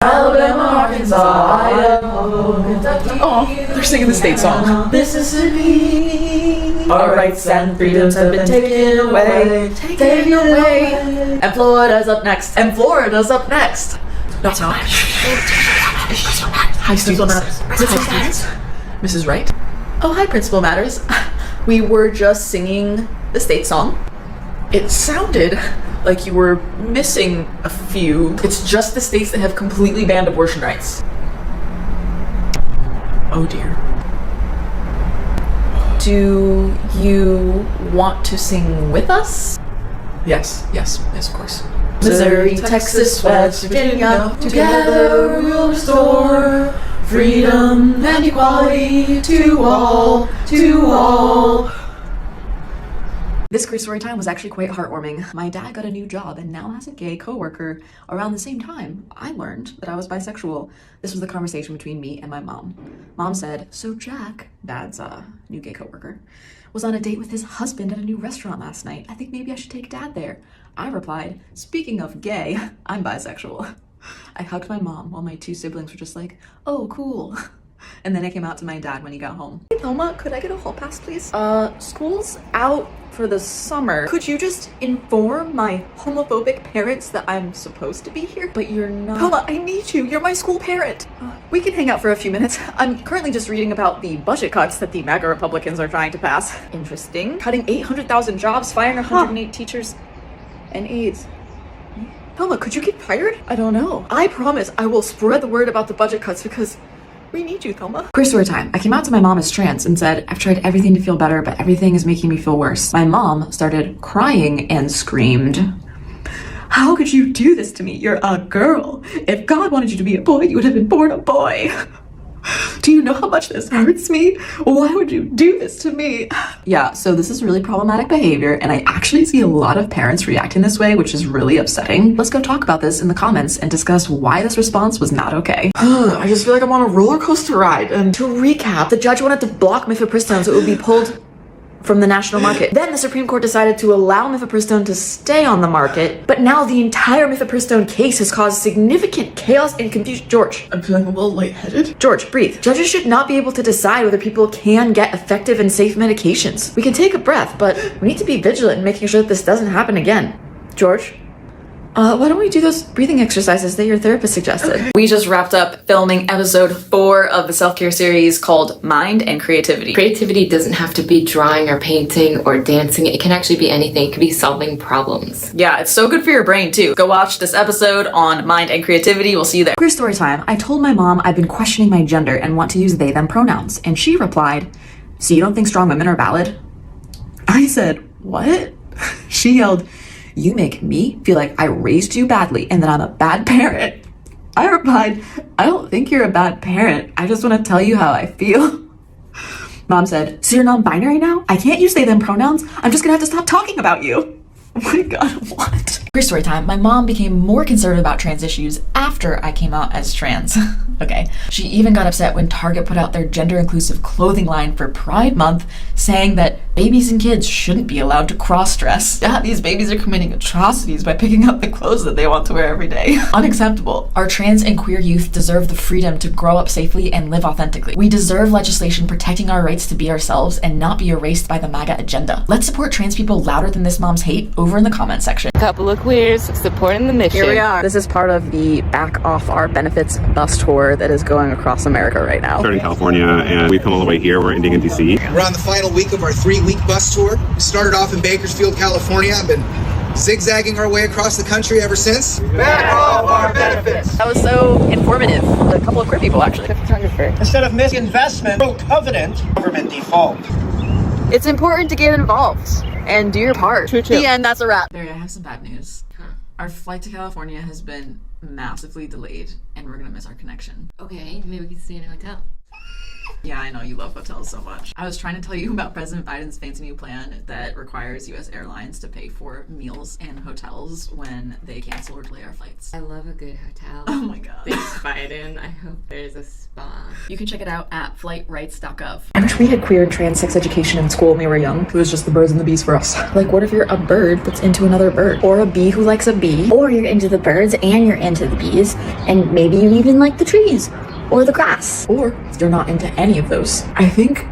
Alabama, Arkansas, Idaho, Kentucky. Oh, they're singing the state song. Mississippi. Our rights and freedoms have been taken away. Taken away. And Florida's up next. And Florida's up next. That's not. Hi, students. Mrs. Wright. Oh, hi, Principal Matters. We were just singing the state song. It sounded like you were missing a few. It's just the states that have completely banned abortion rights. Oh dear. Do you want to sing with us? Yes, of course. Missouri, Texas, West Virginia, together we'll restore freedom and equality to all, to all. This queer story time was actually quite heartwarming. My dad got a new job and now has a gay coworker. Around the same time, I learned that I was bisexual. This was the conversation between me and my mom. Mom said, so Jack, Dad's new gay coworker, was on a date with his husband at a new restaurant last night. I think maybe I should take Dad there. I replied, speaking of gay, I'm bisexual. I hugged my mom while my two siblings were just like, oh, cool. And then I came out to my dad when he got home. Hey, Thelma, could I get a hall pass, please? School's out for the summer. Could you just inform my homophobic parents that I'm supposed to be here? But you're not. Thelma, I need you. You're my school parent. We can hang out for a few minutes. I'm currently just reading about the budget cuts that the MAGA Republicans are trying to pass. Interesting. Cutting 800,000 jobs, firing 108 teachers, and aides. Thelma, could you get fired? I don't know. I promise I will spread the word about the budget cuts because we need you, Thelma. Queer story time. I came out to my mom as trans and said, I've tried everything to feel better, but everything is making me feel worse. My mom started crying and screamed, how could you do this to me? You're a girl. If God wanted you to be a boy, you would have been born a boy. Do you know how much this hurts me? Why would you do this to me? Yeah, so this is really problematic behavior, and I actually see a lot of parents reacting this way, which is really upsetting. Let's go talk about this in the comments and discuss why this response was not okay. I just feel like I'm on a roller coaster ride. And To recap, the judge wanted to block mifepristone so it would be pulled from the national market. Then the Supreme Court decided to allow mifepristone to stay on the market, but now the entire mifepristone case has caused significant chaos and confusion. George. I'm feeling a little lightheaded. George, breathe. Judges should not be able to decide whether people can get effective and safe medications. We can take a breath, but we need to be vigilant in making sure that this doesn't happen again. George? Why don't we do those breathing exercises that your therapist suggested? Okay. We just wrapped up filming episode 4 of the self-care series called Mind and Creativity. Creativity doesn't have to be drawing or painting or dancing. It can actually be anything. It could be solving problems. Yeah, it's so good for your brain too. Go watch this episode on Mind and Creativity. We'll see you there. Queer story time. I told my mom I've been questioning my gender and want to use they, them pronouns. And she replied, so you don't think strong women are valid? I said, what? She yelled, you make me feel like I raised you badly and that I'm a bad parent. I replied, I don't think you're a bad parent. I just want to tell you how I feel. Mom said, so you're non-binary now? I can't use they, them pronouns. I'm just gonna have to stop talking about you. Oh my God, what? Queer story time. My mom became more conservative about trans issues after I came out as trans. Okay. She even got upset when Target put out their gender-inclusive clothing line for Pride Month, saying that babies and kids shouldn't be allowed to cross-dress. Yeah, these babies are committing atrocities by picking up the clothes that they want to wear every day. Unacceptable. Our trans and queer youth deserve the freedom to grow up safely and live authentically. We deserve legislation protecting our rights to be ourselves and not be erased by the MAGA agenda. Let's support trans people louder than this mom's hate over in the comment section. Couple of queers supporting the mission. Here we are. This is part of the Back Off Our Benefits bus tour that is going across America right now. Started in California and we've come all the way here. We're ending in DC. We're on the final week of our 3-week bus tour. We started off in Bakersfield, California. I've been zigzagging our way across the country ever since. Back off our benefits. That was so informative. A couple of queer people actually. Photographer. Instead of misinvestment, pro-covenant, government default. It's important to get involved and do your part. True. The end, that's a wrap. Barry, I have some bad news. Our flight to California has been massively delayed and we're gonna miss our connection. Okay, maybe we can stay in a hotel. Yeah, I know you love hotels so much. I was trying to tell you about President Biden's fancy new plan that requires U.S. airlines to pay for meals and hotels when they cancel or delay our flights. I love a good hotel. Oh my God. Thanks, bye. Biden. I hope there's a spot. You can check it out at flightrights.gov. I wish we had queer and trans sex education in school when we were young. It was just the birds and the bees for us. Like, what if you're a bird that's into another bird? Or a bee who likes a bee? Or you're into the birds and you're into the bees, and maybe you even like the trees or the grass. Or you're not into any of those. I think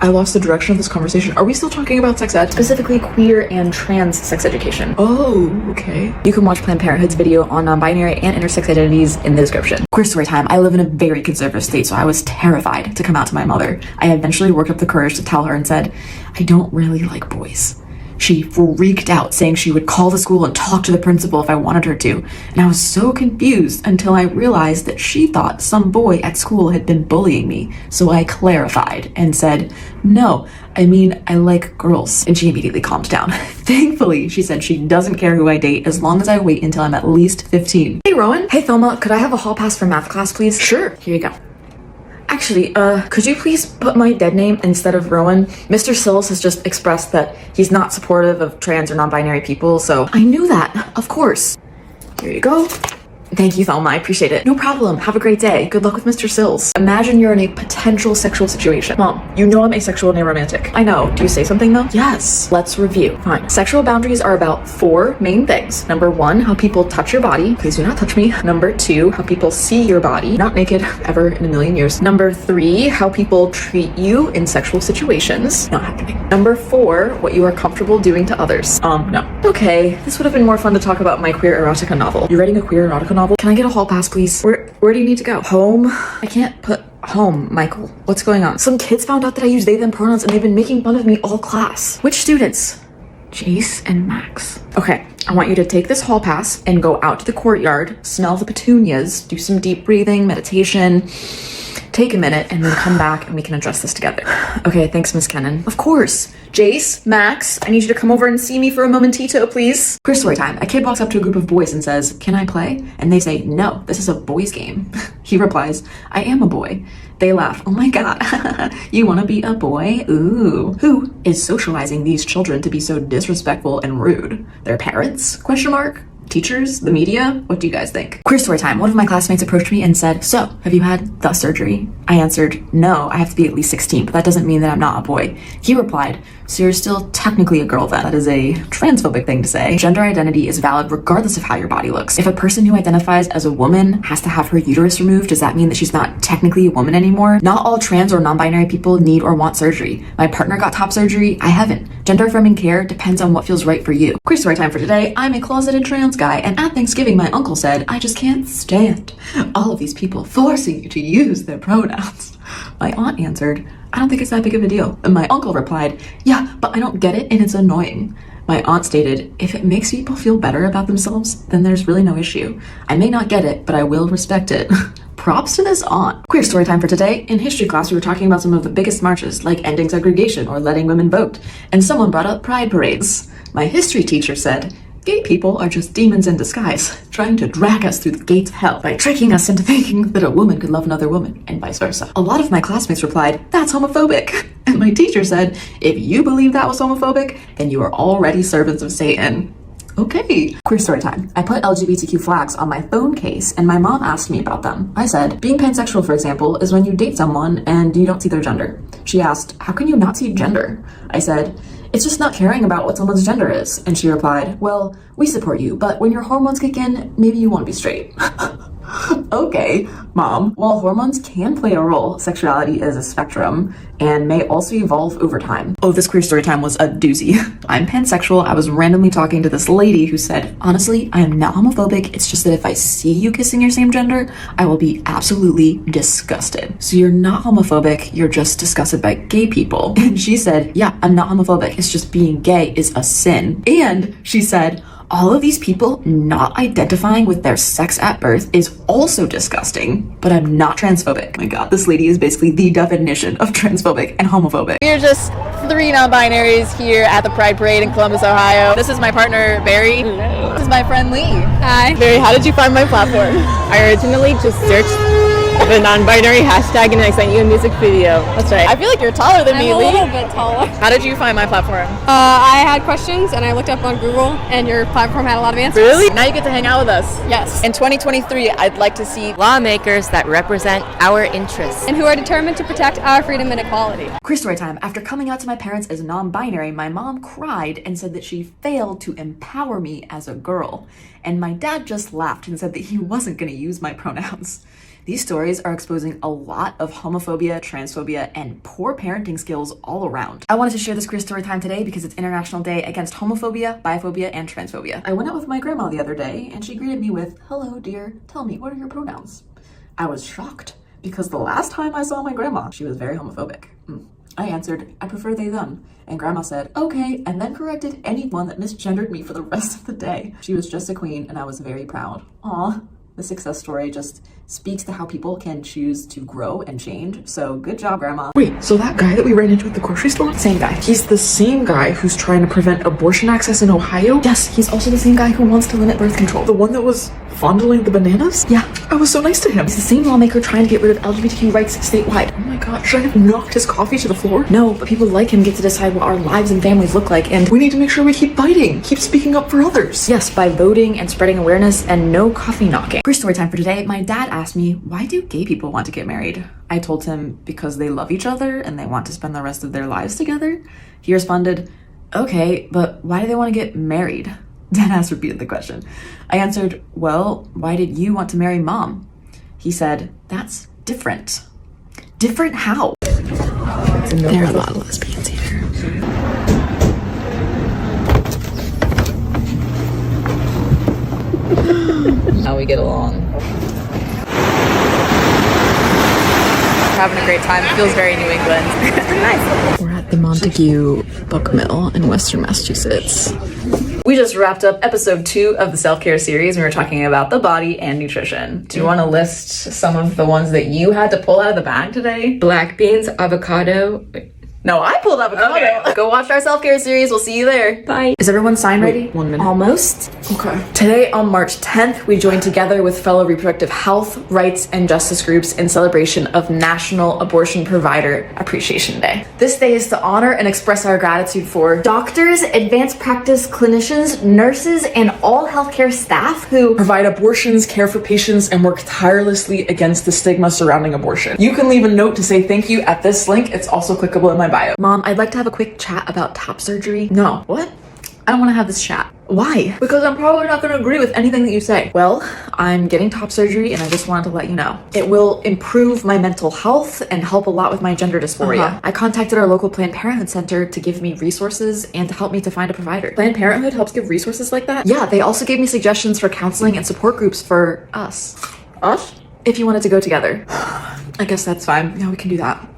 I lost the direction of this conversation. Are we still talking about sex ed? Specifically queer and trans sex education. Oh, okay. You can watch Planned Parenthood's video on non-binary and intersex identities in the description. Queer story time. I live in a very conservative state, so I was terrified to come out to my mother. I eventually worked up the courage to tell her and said, I don't really like boys. She freaked out, saying she would call the school and talk to the principal if I wanted her to. And I was so confused until I realized that she thought some boy at school had been bullying me. So I clarified and said, no, I mean, I like girls. And she immediately calmed down. Thankfully, she said she doesn't care who I date as long as I wait until I'm at least 15. Hey, Rowan. Hey, Thelma. Could I have a hall pass for math class, please? Sure. Here you go. Actually, could you please put my dead name instead of Rowan? Mr. Sills has just expressed that he's not supportive of trans or non-binary people, so I knew that, of course. Here you go. Thank you, Thelma. I appreciate it. No problem. Have a great day. Good luck with Mr. Sills. Imagine you're in a potential sexual situation. Mom, you know I'm asexual and aromantic. I know. Do you say something though? Yes. Let's review. Fine. Sexual boundaries are about 4 main things. Number 1, how people touch your body. Please do not touch me. Number 2, how people see your body. Not naked, ever in a million years. Number 3, how people treat you in sexual situations. Not happening. Number 4, what you are comfortable doing to others. No. Okay, this would have been more fun to talk about my queer erotica novel. You writing a queer erotica novel? Can I get a hall pass, please? Where do you need to go? Home? I can't put home, Michael. What's going on? Some kids found out that I use they, them pronouns and they've been making fun of me all class. Which students? Jace and Max. Okay, I want you to take this hall pass and go out to the courtyard, smell the petunias, do some deep breathing, meditation, take a minute, and then come back and we can address this together. Okay, thanks, Miss Kennan. Of course. Jace, Max, I need you to come over and see me for a momentito, please. Queer story time. A kid walks up to a group of boys and says, can I play? And they say, no, this is a boys game. He replies, I am a boy. They laugh, oh my god, you want to be a boy? Ooh. Who is socializing these children to be so disrespectful and rude? Their parents? Question mark? Teachers? The media? What do you guys think? Queer story time. One of my classmates approached me and said, so, have you had the surgery? I answered, no, I have to be at least 16, but that doesn't mean that I'm not a boy. He replied, so you're still technically a girl then. That is a transphobic thing to say. Gender identity is valid regardless of how your body looks. If a person who identifies as a woman has to have her uterus removed, does that mean that she's not technically a woman anymore? Not all trans or non-binary people need or want surgery. My partner got top surgery, I haven't. Gender affirming care depends on what feels right for you. Queer story time for today. I'm a closeted trans guy, and at Thanksgiving my uncle said, I just can't stand all of these people forcing you to use their pronouns. My aunt answered, I don't think it's that big of a deal. And my uncle replied, yeah, but I don't get it and it's annoying. My aunt stated, if it makes people feel better about themselves, then there's really no issue. I may not get it, but I will respect it. Props to this aunt. Queer story time for today. In history class, we were talking about some of the biggest marches, like ending segregation or letting women vote. And someone brought up pride parades. My history teacher said, gay people are just demons in disguise, trying to drag us through the gates of hell by tricking us into thinking that a woman could love another woman, and vice versa. A lot of my classmates replied, that's homophobic. And my teacher said, if you believe that was homophobic, then you are already servants of Satan. Okay. Queer story time. I put LGBTQ flags on my phone case and my mom asked me about them. I said, being pansexual, for example, is when you date someone and you don't see their gender. She asked, how can you not see gender? I said, it's just not caring about what someone's gender is. And she replied, well, we support you, but when your hormones kick in, maybe you want to be straight. Okay, Mom. While hormones can play a role, sexuality is a spectrum and may also evolve over time. Oh, this queer story time was a doozy. I'm pansexual. I was randomly talking to this lady who said, honestly, I am not homophobic. It's just that if I see you kissing your same gender, I will be absolutely disgusted. So you're not homophobic. You're just disgusted by gay people. And she said, yeah, I'm not homophobic. It's just being gay is a sin. And she said, all of these people not identifying with their sex at birth is also disgusting, but I'm not transphobic. Oh my god, this lady is basically the definition of transphobic and homophobic. We're just 3 non-binaries here at the Pride Parade in Columbus, Ohio. This is my partner, Barry. Hello. This is my friend, Lee. Hi. Barry, how did you find my platform? I originally just searched the non-binary hashtag, and I sent you a music video. That's right. I feel like you're taller than me, I'm a Lee. little bit taller. How did you find my platform? I had questions and I looked up on Google, and your platform had a lot of answers. Really? Now you get to hang out with us. Yes. In 2023, I'd like to see Lawmakers that represent our interests. And who are determined to protect our freedom and equality. Queer story time. After coming out to my parents as non-binary, my mom cried and said that she failed to empower me as a girl. And my dad just laughed and said that he wasn't going to use my pronouns. These stories are exposing a lot of homophobia, transphobia, and poor parenting skills all around. I wanted to share this queer story time today because it's International Day Against Homophobia, Biphobia, and Transphobia. I went out with my grandma the other day and she greeted me with, "Hello, dear. Tell me, what are your pronouns?" I was shocked because the last time I saw my grandma, she was very homophobic. I answered, "I prefer they, them." And grandma said, "Okay," and then corrected anyone that misgendered me for the rest of the day. She was just a queen and I was very proud. Aw. The success story just speaks to how people can choose to grow and change. So good job, Grandma. Wait, so that guy that we ran into at the grocery store? Same guy. He's the same guy who's trying to prevent abortion access in Ohio? Yes, he's also the same guy who wants to limit birth control. The one that was fondling the bananas? Yeah. I was so nice to him. He's the same lawmaker trying to get rid of LGBTQ rights statewide. Oh my god, should I have knocked his coffee to the floor? No, but people like him get to decide what our lives and families look like, and we need to make sure we keep fighting, keep speaking up for others. Yes, by voting and spreading awareness and no coffee knocking. Queer story time for today. My dad asked me, why do gay people want to get married? I told him because they love each other and they want to spend the rest of their lives together. He responded, okay, but why do they want to get married? Dad asked repeated the question. I answered, well, why did you want to marry Mom? He said, that's different. Different how? There are a lot of lesbians here. How we get along. having a great time. It feels very New England. Nice. We're at the Montague Book Mill in Western Massachusetts. We just wrapped up episode 2 of the self-care series. We were talking about the body and nutrition. Do you want to list some of the ones that you had to pull out of the bag today? Black beans, avocado. No, I pulled avocado. Okay. Go watch our self-care series. We'll see you there. Bye. Is everyone's sign ready? 1 minute. Almost. Okay. Today on March 10th, we joined together with fellow reproductive health, rights, and justice groups in celebration of National Abortion Provider Appreciation Day. This day is to honor and express our gratitude for doctors, advanced practice clinicians, nurses, and all healthcare staff who provide abortions, care for patients, and work tirelessly against the stigma surrounding abortion. You can leave a note to say thank you at this link. It's also clickable in my bio. Mom, I'd like to have a quick chat about top surgery. No. What? I don't want to have this chat. Why? Because I'm probably not going to agree with anything that you say. Well, I'm getting top surgery and I just wanted to let you know. It will improve my mental health and help a lot with my gender dysphoria. I contacted our local Planned Parenthood center to give me resources and to help me to find a provider. Planned Parenthood helps give resources like that? Yeah, they also gave me suggestions for counseling and support groups for us. Us? If you wanted to go together. I guess that's fine. Yeah, we can do that.